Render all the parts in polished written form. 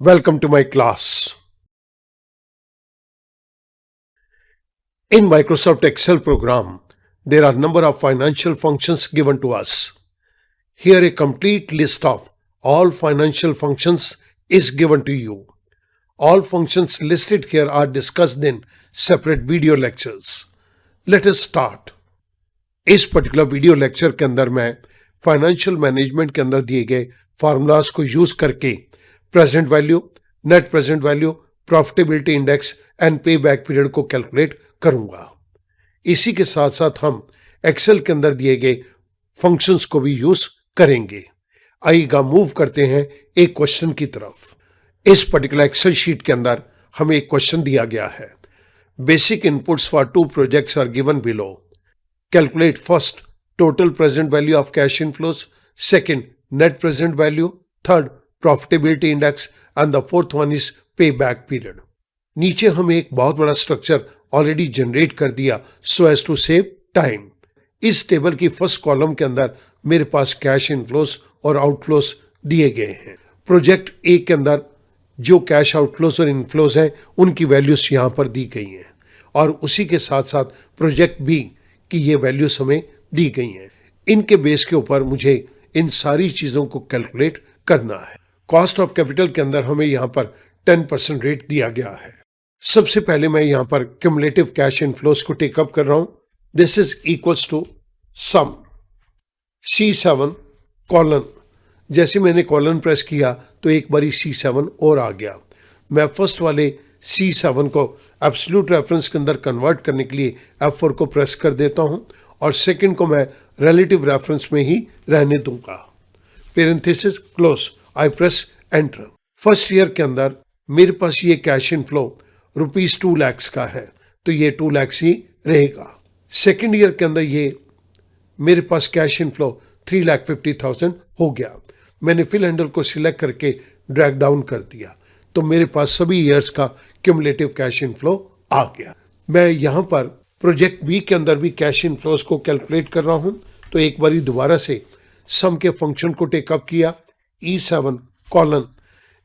Welcome to my class. In Microsoft Excel program, there are number of financial functions given to us. Here a complete list of all financial functions is given to you. All functions listed here are discussed in separate video lectures. Let us start. इस particular video lecture के अंदर मैं financial management के अंदर दिए गए formulas को use करके present value, net present value, profitability index and पे बैक पीरियड को कैलकुलेट करूंगा। इसी के साथ साथ हम एक्सेल के अंदर दिए गए फंक्शंस को भी यूज करेंगे। आइएगा मूव करते हैं एक क्वेश्चन की तरफ। इस पर्टिकुलर एक्सेल शीट के अंदर हमें एक क्वेश्चन दिया गया है। Basic inputs for 2 projects are given below. Calculate first total present value of cash inflows, second net present value, third profitability index and the fourth one is payback period. नीचे हमें एक बहुत बड़ा स्ट्रक्चर ऑलरेडी जनरेट कर दिया so as to save time. इस table की first column के अंदर मेरे पास कैश इनफ्लोस और आउटफ्लोस दिए गए हैं। प्रोजेक्ट ए के अंदर जो कैश आउटफ्लोस और इनफ्लोस हैं उनकी वैल्यूज यहाँ पर दी गई हैं और उसी के साथ साथ प्रोजेक्ट बी कि ये वैल्यूज हमें दी गई हैं। इनके बेस के ऊपर मुझे इन सारी चीज़ों को कैलकुलेट करना है। कॉस्ट ऑफ कैपिटल के अंदर हमें यहाँ पर 10% रेट दिया गया है। सबसे पहले मैं यहाँ पर क्यूमुलेटिव कैश इनफ्लोस को टेकअप कर रहा हूँ। This is equals to sum C7 colon. जैसे मैंने कॉलन प्रेस किया तो एक बारी C7 और आ गया। मैं फर्स्ट वाले C7 को एब्सोल्यूट रेफरेंस के अंदर कन्वर्ट करने के लिए F4 को प्रेस कर देता हूं और सेकंड को मैं रिलेटिव रेफरेंस में ही रहने दूंगा। Parenthesis close, I press enter. First year के अंदर मेरे पास ये कैश इनफ्लो ₹2 लाख का है तो ये 2 लाख ही रहेगा। सेकंड ईयर के अंदर ये मेरे पास कैश इनफ्लो 3,50,000 हो गया। मैंने फिल हैंडल को सिलेक्ट करके ड्रैग डाउन कर दिया तो मेरे पास सभी ईयर्स का क्यूमुलेटिव कैश इनफ्लो आ गया। मैं यहाँ पर प्रोजेक्ट बी के अंदर भी कैश इनफ्लोस को कैलकुलेट कर रहा हूँ तो एक बारी दोबारा से सम के फंक्शन को टेकअप किया E7 कॉलन।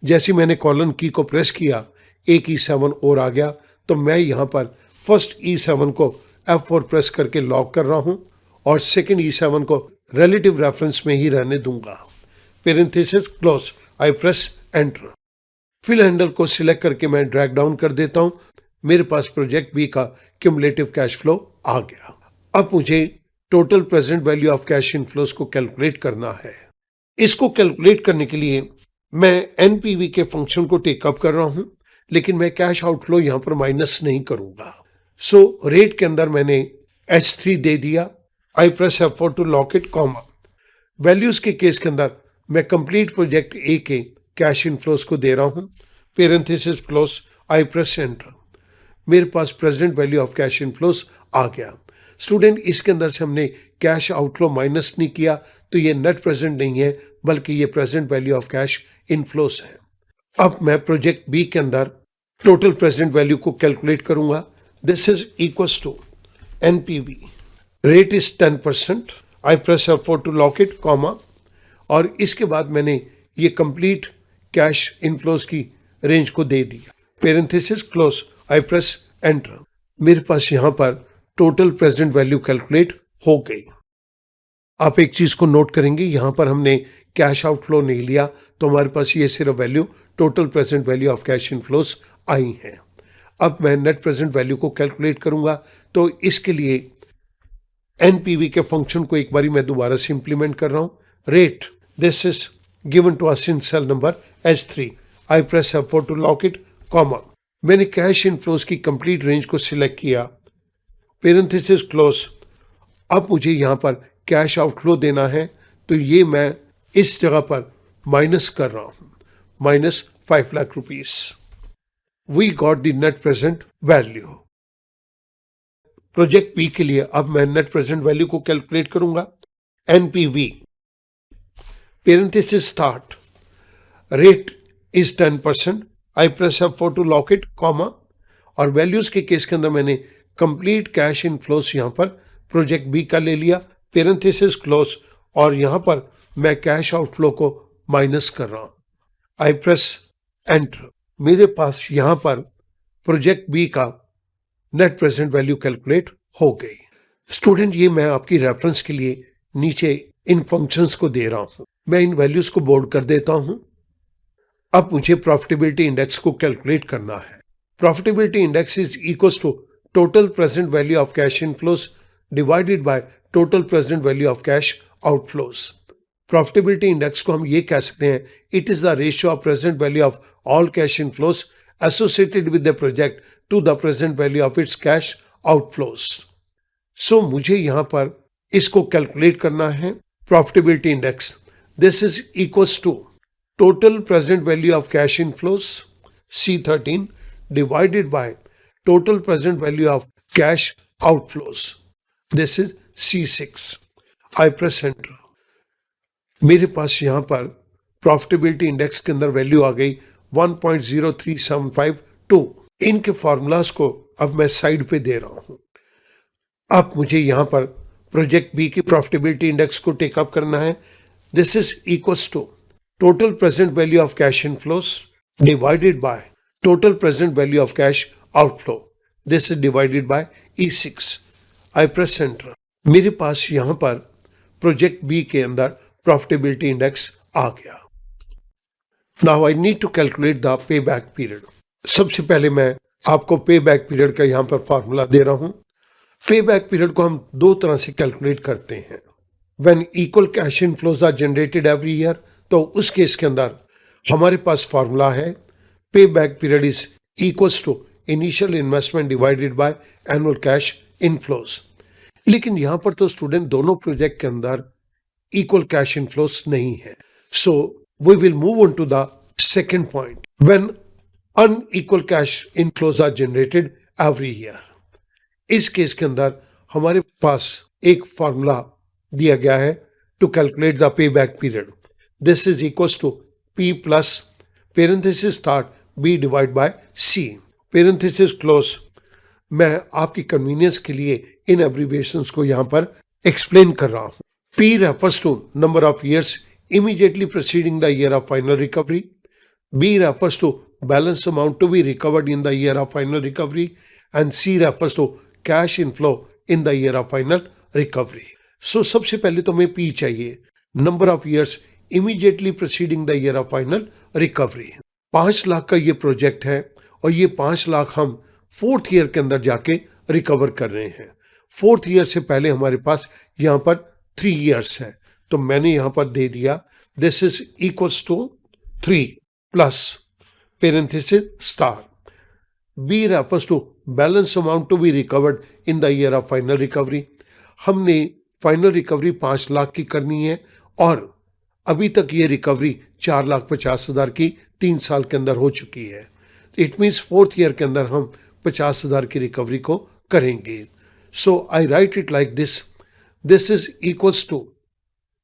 जैसे मैंने कॉलन की को प्रेस किया एक E7 और आ गया तो मैं यहाँ पर फर्स्ट E7 को F4 प्रेस करके लॉक कर रहा हूँ और सेकेंड E7 को रिलेटिव रेफरेंस में ही रहने दूंगा। Parenthesis close, I press enter. Fill handle को सिलेक्ट करके मैं ड्रैग डाउन कर देता हूं। मेरे पास प्रोजेक्ट बी का क्यूमुलेटिव कैश फ्लो आ गया। अब मुझे total present value of cash inflows को कैलकुलेट करना है। इसको कैलकुलेट करने के लिए मैं एनपीवी के फंक्शन को टेकअप कर रहा हूं लेकिन मैं कैश आउटफ्लो यहां पर माइनस नहीं करूंगा। सो रेट के अंदर मैंने H3 दे दिया। I press F4 to lock it, comma. Values के केस के अंदर मैं कंप्लीट प्रोजेक्ट ए के कैश इनफ्लोस को दे रहा हूं। Parenthesis close, I press enter. मेरे पास present value of cash inflows आ गया। स्टूडेंट, इसके अंदर से हमने कैश आउटफ्लो माइनस नहीं किया तो ये नेट प्रेजेंट नहीं है बल्कि ये present value of cash inflows है। अब मैं प्रोजेक्ट बी के अंदर टोटल प्रेजेंट वैल्यू को कैलकुलेट करूंगा। This is equals to NPV, rate is 10%। I press F4 to lock it, comma. और इसके बाद मैंने ये कंप्लीट कैश इनफ्लोस की रेंज को दे दिया। Parenthesis close, I press enter. मेरे पास यहां पर टोटल प्रेजेंट वैल्यू कैलकुलेट हो गई। आप एक चीज को नोट करेंगे, यहां पर हमने कैश आउटफ्लो नहीं लिया तो हमारे पास ये सिर्फ value total present value of cash inflows आई है। अब मैं नेट प्रेजेंट वैल्यू को कैलकुलेट करूंगा तो इसके लिए एनपीवी के फंक्शन को एक बारी मैं दोबारा से इंप्लीमेंट कर रहा हूं। Rate, this is given to us in cell number H3. I press F4 to lock it, comma. मैंने कैश इनफ्लोस की कंप्लीट रेंज को सिलेक्ट किया। Parenthesis close. अब मुझे यहाँ पर कैश आउटफ्लो देना है तो ये मैं इस जगह पर माइनस कर रहा हूँ, -5 lakh rupees. We got the net present value. Project B के लिए अब मैं नेट प्रेजेंट वैल्यू को कैलकुलेट करूंगा। NPV, parenthesis start, rate is 10%. I press F4 to lock it, comma। और वैल्यूज के केस के अंदर मैंने कंप्लीट कैश इनफ्लोस यहां पर प्रोजेक्ट बी का ले लिया। पेरेंथेसिस क्लोज और यहां पर मैं कैश आउटफ्लो को माइनस कर रहा हूं। आई प्रेस एंटर। मेरे पास यहां पर प्रोजेक्ट बी का नेट प्रेजेंट वैल्यू कैलकुलेट हो गई। स्टूडेंट, ये मैं आपकी रेफरेंस के लिए नीचे इन फंक्शंस को दे रहा हूं। मैं इन वैल्यूज को बोल्ड कर देता हूं। अब मुझे प्रॉफिटेबिलिटी इंडेक्स को कैलकुलेट करना है। Profitability index is equal to total present value of cash inflows divided by total present value of cash outflows. Profitability index को हम ये कह सकते हैं, it is the ratio of present value of all cash inflows associated with the project to the present value of its cash outflows. So मुझे यहां पर इसको कैलकुलेट करना है। Profitability index, this is equals to total present value of cash inflows C13 divided by total present value of cash outflows, this is C6. I press enter. मेरे पास यहां पर प्रॉफिटेबिलिटी इंडेक्स के अंदर वैल्यू आ गई 1.03752। इनके फॉर्मूलाज को अब मैं साइड पे दे रहा हूं। अब मुझे यहां पर प्रोजेक्ट बी की प्रॉफिटेबिलिटी इंडेक्स को टेकअप करना है। This is equals to total present value of cash inflows divided by total present value of cash outflow. This is divided by E6. I press enter. मेरे पास यहां पर project B के अंदर profitability index आ गया। Now I need to calculate the payback period. सबसे पहले मैं आपको पेबैक पीरियड का यहां पर फॉर्मूला दे रहा हूं। पेबैक पीरियड को हम दो तरह से कैलकुलेट करते हैं। When equal cash inflows are generated every year, तो उस केस के अंदर हमारे पास फॉर्मूला है payback period is equals to initial investment divided by annual cash inflows. लेकिन यहां पर तो स्टूडेंट दोनों प्रोजेक्ट के अंदर इक्वल कैश इनफ्लोज नहीं है। So we will move on to the second point, when unequal cash inflows are generated every year. इस केस के अंदर हमारे पास एक फॉर्मूला दिया गया है to calculate the payback period. This is equals to P plus parenthesis start B divided by C parenthesis close। मैं आपकी कन्वीनियंस के लिए इन एब्रीविएशंस को यहां पर एक्सप्लेन कर रहा हूं। P refers to number of years immediately preceding the year of final recovery. B refers to balance amount to be recovered in the year of final recovery, and C refers to cash inflow in the year of final recovery. So सबसे पहले तो हमें P चाहिए, number of years immediately proceeding the year of final recovery. 5 lakh का ये project है और ये 5 लाख हम 4th ईयर के अंदर जाके रिकवर कर रहे हैं। 4th ईयर से पहले हमारे पास यहाँ पर 3 ईयर्स है, तो मैंने यहाँ पर दे दिया this is equals to 3 plus parenthesis star. B refers to balance amount to be recovered in the year of final recovery. हमने फाइनल रिकवरी 5 लाख की करनी है और अभी तक ये रिकवरी 4,50,000 की 3 साल के अंदर हो चुकी है। इट मीन्स 4th ईयर के अंदर हम 50,000 की रिकवरी को करेंगे। So I write it like this, this is equals to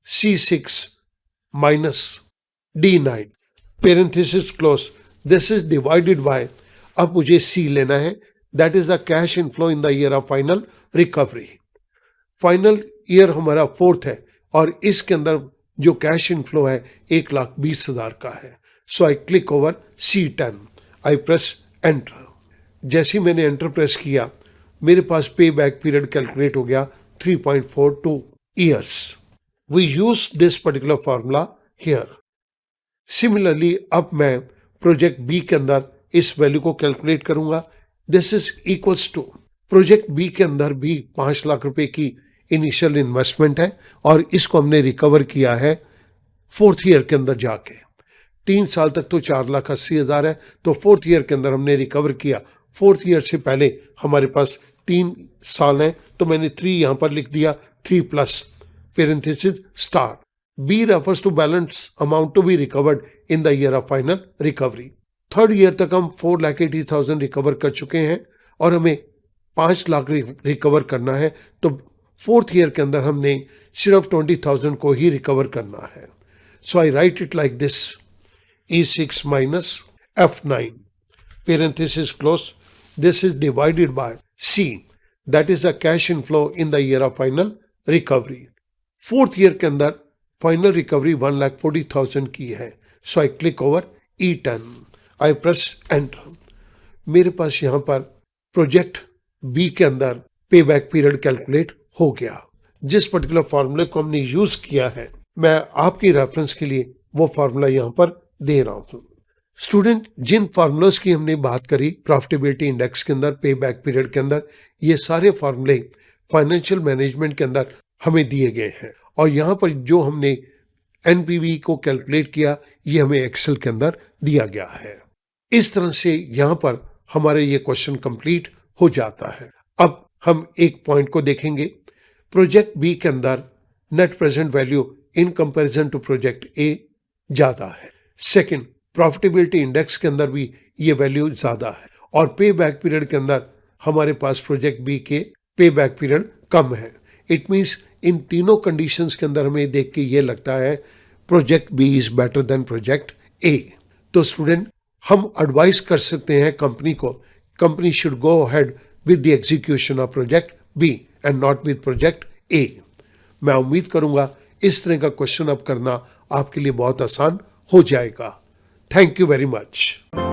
C6 minus D9 parenthesis close. This is divided by, अब मुझे C लेना है, that is the cash inflow in the year of final recovery. Final year हमारा 4th है और इसके अंदर जो कैश इनफ्लो है 1,20,000 का है। So I click over C10, I press enter. जैसे मैंने एंटर प्रेस किया मेरे पास पे बैक पीरियड कैलकुलेट हो गया 3.42 years. We use this particular formula here. Similarly अब मैं प्रोजेक्ट बी के अंदर इस वैल्यू को कैलकुलेट करूंगा। This is equals to, project B के अंदर भी 5 लाख रुपए की इनिशियल इन्वेस्टमेंट है और इसको हमने रिकवर किया है 4th ईयर के अंदर जाके। 3 साल तक तो 4,80,000 है, तो 4th ईयर के अंदर हमने रिकवर किया। 4th ईयर से पहले हमारे पास 3 साल हैं, तो मैंने 3 यहाँ पर लिख दिया, 3 plus parenthesis star. B refers to balance amount to be recovered in the year of final recovery. 3rd year तक हम 4,80,000 रिकवर कर चुके हैं और हमें 5 लाख रिकवर करना है, तो 4th ईयर के अंदर हमने सिर्फ 20,000 को ही रिकवर करना है। So I write it like this, E6 minus F9 parenthesis close. This is divided by C, that is the cash inflow in the year of final recovery. 4th year के अंदर final recovery 1,40,000 की है। So I click over E10, I press enter. मेरे पास यहाँ पर project B के अंदर पे बैक पीरियड कैलकुलेट हो गया। जिस पर्टिकुलर फार्मूले को हमने यूज किया है, मैं आपकी रेफरेंस के लिए वो फार्मूला यहाँ पर दे रहा हूँ। स्टूडेंट, जिन फार्मूलाज की हमने बात करी प्रॉफिटेबिलिटी इंडेक्स के अंदर, पे बैक पीरियड के अंदर, ये सारे फार्मूले फाइनेंशियल मैनेजमेंट के अंदर हमें दिए गए हैं। और यहाँ पर जो हमने एनपीवी को कैलकुलेट किया, ये हमें एक्सेल के अंदर दिया गया है। इस तरह से यहाँ पर हमारे ये क्वेश्चन कंप्लीट हो जाता है। अब हम एक पॉइंट को देखेंगे। प्रोजेक्ट बी के अंदर net present value in comparison to project A ज्यादा है। सेकंड, प्रॉफिटेबिलिटी इंडेक्स के अंदर भी ये वैल्यू ज्यादा है। और पे बैक पीरियड के अंदर हमारे पास प्रोजेक्ट बी के पे बैक पीरियड कम है। इट मीन्स इन तीनों कंडीशंस के अंदर हमें देख के ये लगता है project B is better than project A. तो स्टूडेंट, हम एडवाइस कर सकते हैं कंपनी को, company should go ahead with the execution of project B and not with project A. मैं उम्मीद करूंगा इस तरह का क्वेश्चन अब करना आपके लिए बहुत आसान हो जाएगा। Thank you very much.